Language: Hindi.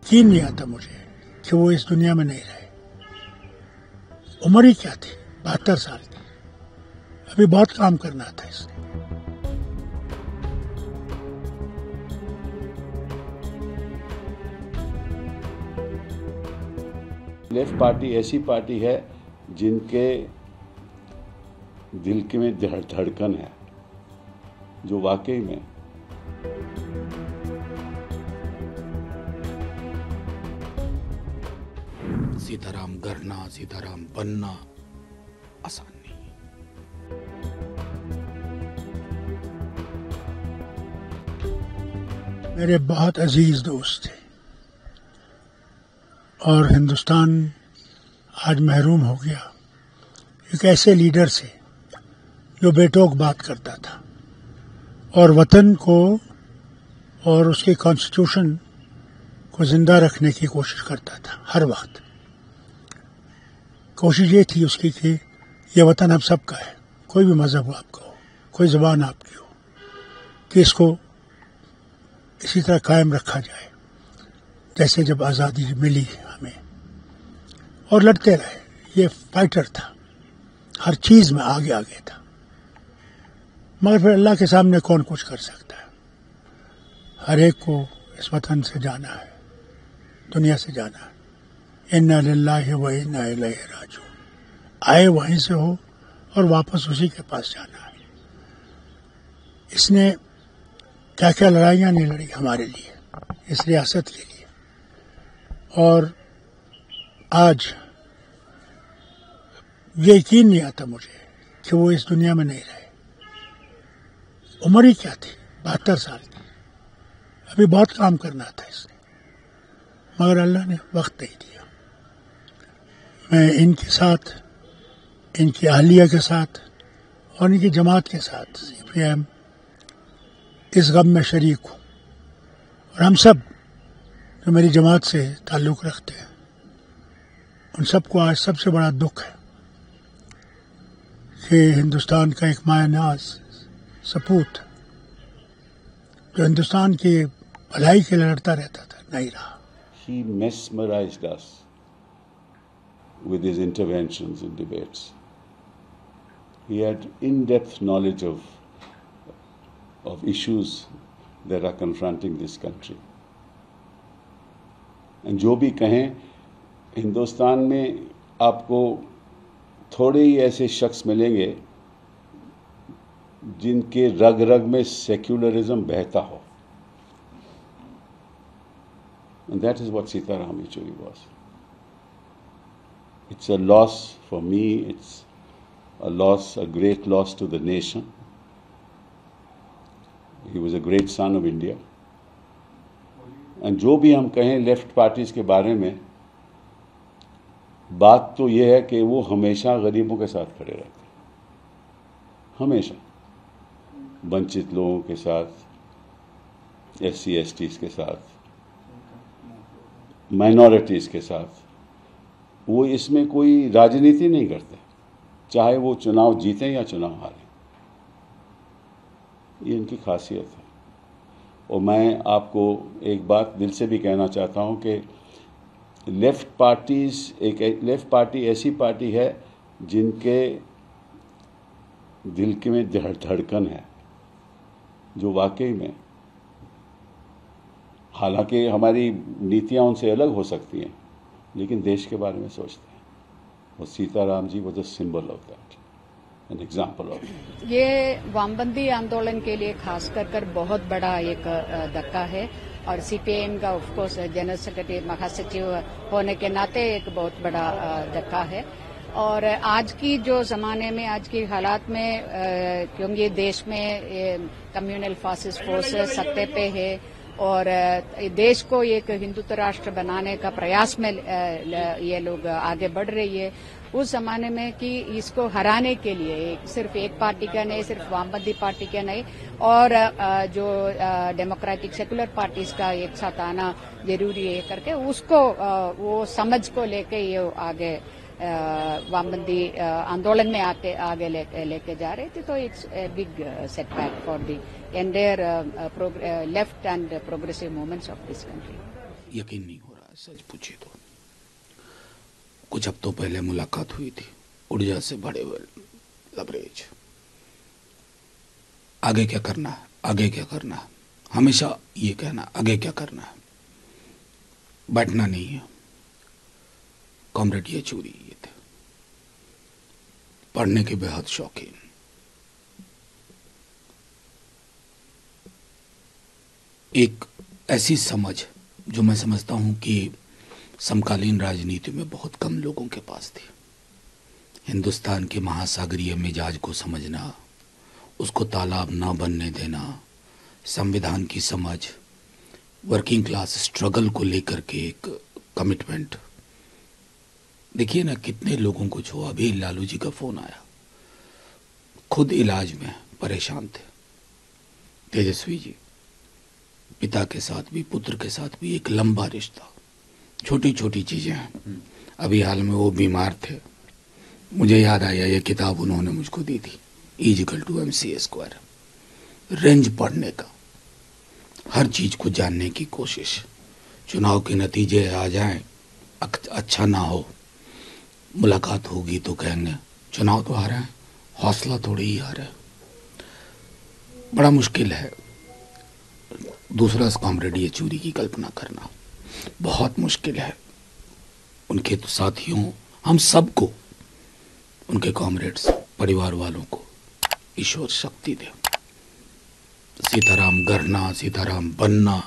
यकीन नहीं आता मुझे कि वो इस दुनिया में नहीं रहे। उम्र ही क्या थी, 72 साल की। अभी बहुत काम करना था इसने। लेफ्ट पार्टी ऐसी पार्टी है जिनके दिल के में धड़कन है, जो वाकई में सीताराम करना, सीताराम बनना आसान नहीं। मेरे बहुत अजीज दोस्त थे और हिंदुस्तान आज महरूम हो गया एक ऐसे लीडर से जो बेटोक बात करता था और वतन को और उसके कॉन्स्टिट्यूशन को जिंदा रखने की कोशिश करता था। हर वक्त कोशिश ये थी उसकी कि ये वतन हम सबका है, कोई भी मजहब आपका हो, कोई ज़बान आपकी हो, कि इसको इसी तरह कायम रखा जाए जैसे जब आज़ादी मिली हमें। और लड़ते रहे। ये फाइटर था, हर चीज़ में आगे आगे था। मगर फिर अल्लाह के सामने कौन कुछ कर सकता है। हर एक को इस वतन से जाना है, दुनिया से जाना है। इन्ना लिल्लाहि व इन्ना इलैहि राजिऊन। आए वहीं से हो और वापस उसी के पास जाना है। इसने क्या क्या लड़ाइयाँ नहीं लड़ी हमारे लिए, इस रियासत के लिए। और आज ये यकीन नहीं आता मुझे कि वो इस दुनिया में नहीं रहे। उम्र ही क्या थी, 72 साल की। अभी बहुत काम करना था इसने, मगर अल्लाह ने वक्त नहीं दिया। मैं इनके साथ, इनकी अहलिया के साथ और इनकी जमात के साथ CPIM इस गम में शरीक हूँ। और हम सब जो मेरी जमात से ताल्लुक़ रखते हैं, उन सबको आज सबसे बड़ा दुख है कि हिंदुस्तान का एक मायनाज सपूत जो हिंदुस्तान की भलाई के लिए लड़ता रहता था, नहीं रहा। He mesmerized us with his interventions in debates. He had in-depth knowledge of issues that are confronting this country. And जो भी कहें, हिंदुस्तान में आपको थोड़े ही ऐसे शख्स मिलेंगे जिनके रग रग में सेक्युलरिज्म बहता हो। And that is what Sitaram Yechury was. It's a loss for me, it's a loss, a great loss to the nation. He was a great son of India. And जो भी हम कहें लेफ्ट पार्टीज के बारे में, बात तो ये है कि वो हमेशा गरीबों के साथ खड़े रहते हैं, हमेशा वंचित लोगों के साथ, SC STs के साथ, माइनॉरिटीज़ के साथ। वो इसमें कोई राजनीति नहीं करते, चाहे वो चुनाव जीतें या चुनाव हारें। ये इनकी खासियत है। और मैं आपको एक बात दिल से भी कहना चाहता हूँ कि लेफ्ट पार्टी ऐसी पार्टी है जिनके दिल के में धड़कन है, जो वाकई में, हालांकि हमारी नीतियां उनसे अलग हो सकती हैं, लेकिन देश के बारे में सोचते हैं। और Sitaram ji was a symbol of that, an example of that. ये वामबंदी आंदोलन के लिए खास कर बहुत बड़ा एक धक्का है और CPIM का ऑफ कोर्स जनरल सेक्रेटरी महासचिव होने के नाते एक बहुत बड़ा धक्का है। और आज की जो जमाने में, आज की हालात में, क्योंकि देश में कम्युनल फासिस्ट फोर्सेस सत्ते पे है और देश को एक हिंदुत्व राष्ट्र बनाने का प्रयास में ये लोग आगे बढ़ रही है, उस जमाने में कि इसको हराने के लिए सिर्फ एक पार्टी का नहीं, सिर्फ वामपंथी पार्टी का नहीं, और जो डेमोक्रेटिक सेकुलर पार्टीज का एक साथ आना जरूरी है करके उसको वो समझ को लेके ये आगे वामपंथी आंदोलन में आगे लेके जा रहे थे। तो it's a big setback for the entire left and progressive movements of this country. यकीन नहीं हो रहा। सच पूछी तो कुछ हफ्तों पहले मुलाकात हुई थी ऊर्जा से भरे हुए लबरेज। आगे क्या करना है, आगे क्या करना है, हमेशा ये कहना आगे क्या करना है, बैठना नहीं है। कॉमरेड येचूरी ये थे, पढ़ने के बेहद शौकीन। एक ऐसी समझ जो मैं समझता हूं कि समकालीन राजनीति में बहुत कम लोगों के पास थी। हिंदुस्तान के महासागरीय मिजाज को समझना, उसको तालाब ना बनने देना, संविधान की समझ, वर्किंग क्लास स्ट्रगल को लेकर के एक कमिटमेंट। देखिए ना कितने लोगों को छो। अभी लालू जी का फोन आया, खुद इलाज में परेशान थे। तेजस्वी जी, पिता के साथ भी पुत्र के साथ भी एक लंबा रिश्ता, छोटी छोटी चीजें हैं। अभी हाल में वो बीमार थे, मुझे याद आया ये किताब उन्होंने मुझको दी थी, E=MC²। रेंज पढ़ने का, हर चीज को जानने की कोशिश। चुनाव के नतीजे आ जाएं, अच्छा ना हो, मुलाकात होगी तो कहेंगे चुनाव तो आ रहा है, हौसला थोड़ी ही आ रहा है। बड़ा मुश्किल है दूसरा कॉमरेड येचूरी की कल्पना करना, बहुत मुश्किल है। उनके तो साथियों, हम सबको, उनके कॉमरेड्स, परिवार वालों को ईश्वर शक्ति दे। सीताराम गढ़ना, सीताराम बनना